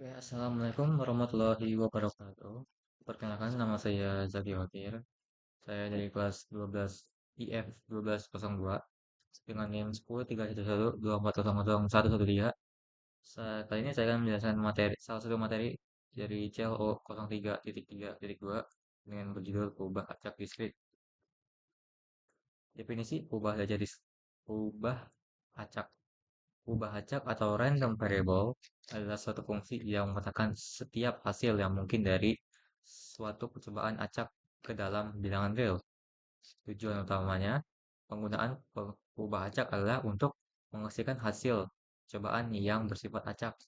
Oke, Assalamualaikum warahmatullahi wabarakatuh. Perkenalkan, nama saya Zaki Wakir. Saya dari kelas 12 IF 1202 dengan NIM 10311124001113. Kali ini saya akan menjelaskan salah satu materi dari CLO 03.3.2 dengan berjudul perubahan acak diskrit. Definisi perubahan acak. Ubah acak atau random variable adalah suatu fungsi yang memetakan setiap hasil yang mungkin dari suatu percobaan acak ke dalam bilangan real. Tujuan utamanya penggunaan ubah acak adalah untuk menghasilkan hasil cobaan yang bersifat acak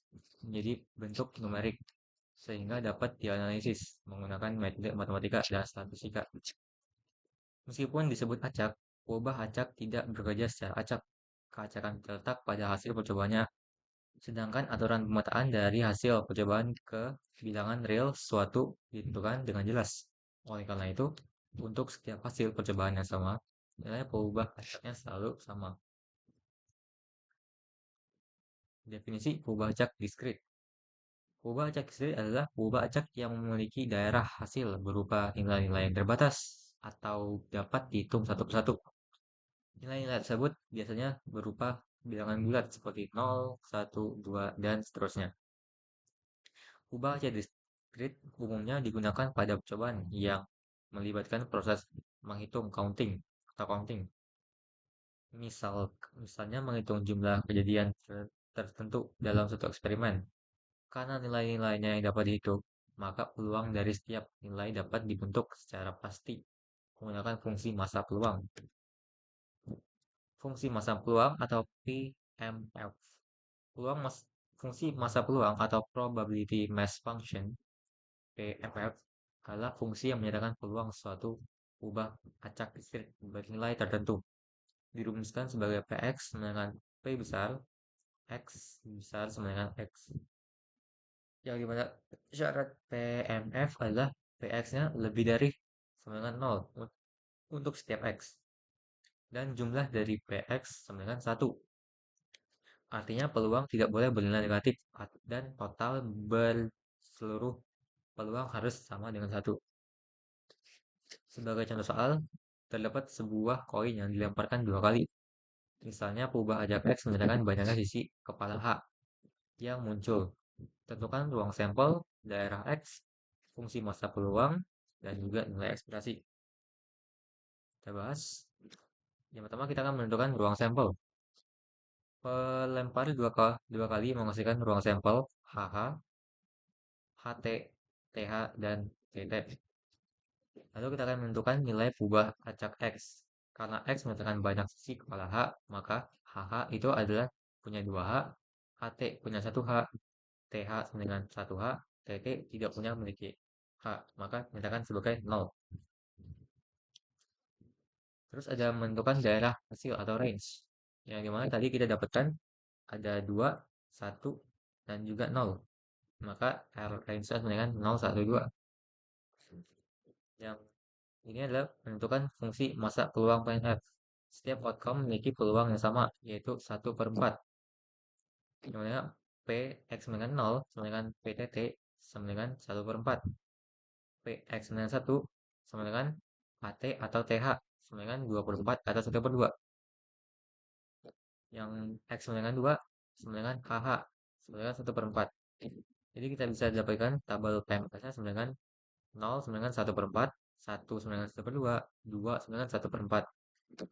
menjadi bentuk numerik sehingga dapat dianalisis menggunakan metode matematika dan statistika. Meskipun disebut acak, ubah acak tidak bekerja secara acak. Keacakan terletak pada hasil percobaannya. Sedangkan aturan pemetaan dari hasil percobaan ke bilangan real suatu ditentukan dengan jelas. Oleh karena itu, untuk setiap hasil percobaan yang sama, nilai perubahan acaknya selalu sama. Definisi perubahan acak diskrit. Perubahan acak diskrit adalah perubahan acak yang memiliki daerah hasil berupa nilai-nilai yang terbatas atau dapat dihitung satu persatu. Nilai-nilai tersebut biasanya berupa bilangan bulat seperti 0, 1, 2, dan seterusnya. Ubah aja diskrit umumnya digunakan pada percobaan yang melibatkan proses menghitung counting. Misalnya menghitung jumlah kejadian tertentu dalam satu eksperimen. Karena nilai-nilainya yang dapat dihitung, maka peluang dari setiap nilai dapat dibentuk secara pasti menggunakan fungsi massa peluang. Fungsi massa peluang atau PMF. Peluang mas, Fungsi massa peluang atau probability mass function PMF adalah fungsi yang menyatakan peluang suatu ubah acak diskrit bernilai tertentu. Dirumuskan sebagai Px dengan P besar, X besar sama dengan X. Yang dimana syarat PMF adalah Px-nya lebih dari sama dengan 0 untuk setiap X. Dan jumlah dari Px sama dengan 1. Artinya peluang tidak boleh bernilai negatif dan total berseluruh peluang harus sama dengan 1. Sebagai contoh soal, terdapat sebuah koin yang dilemparkan 2 kali. Misalnya perubahan ajak X menyatakan banyaknya sisi kepala H yang muncul. Tentukan ruang sampel, daerah X, fungsi massa peluang, dan juga nilai ekspektasi. Kita bahas. Yang pertama kita akan menentukan ruang sampel. Pelempar dua kali menghasilkan ruang sampel HH, HT, TH, dan TT. Lalu kita akan menentukan nilai perubahan acak X. Karena X menyatakan banyak sisi kepala H, maka HH itu adalah punya 2H, HT punya 1H, TH sama dengan 1H, TT tidak punya memiliki H, maka menyatakan sebagai 0. Terus ada menentukan daerah hasil atau range. Yang dimana tadi kita dapatkan ada 2, 1, dan juga 0. Maka range sama dengan 0, 1, 2. Yang ini adalah menentukan fungsi massa peluang PNF. Setiap outcome memiliki peluang yang sama, yaitu 1/4. Yang mana Px dengan 0 sama dengan PTT sama dengan 1/4. Px dengan 1 sama dengan AT atau TH sama dengan 2/4 atau 1/2. Yang X sama dengan 2 sama dengan KH sama dengan 1/4. Jadi kita bisa dapatkan tabel PMF-nya sama dengan 0 sama dengan 1/4, 1 sama dengan 1/2, 2 sama dengan 1/4.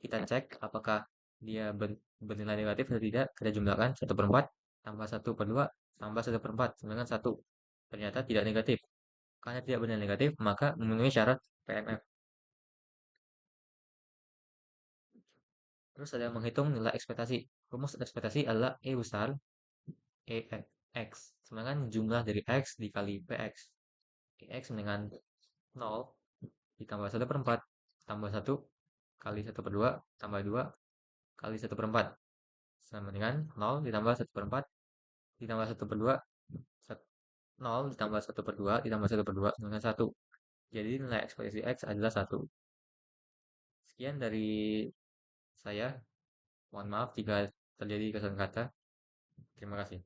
Kita cek apakah dia bernilai negatif atau tidak. Kita jumlahkan 1/4 tambah 1/2 tambah 1/4 sama dengan 1. Ternyata tidak negatif. Karena tidak bernilai negatif, maka memenuhi syarat PMF. Terus ada menghitung nilai ekspektasi. Rumus ekspektasi adalah E besar EX sama dengan jumlah dari X dikali PX. EX dengan 0 ditambah 1/4 tambah 1 kali 1/2 tambah 2 kali 1/4 sama dengan 0 ditambah 1/4 ditambah 1/2 0 ditambah 1/2 ditambah 1/2 sama dengan 1. Jadi nilai ekspektasi X adalah 1. Sekian dari saya. Mohon maaf jika terjadi kesalahan kata. Terima kasih.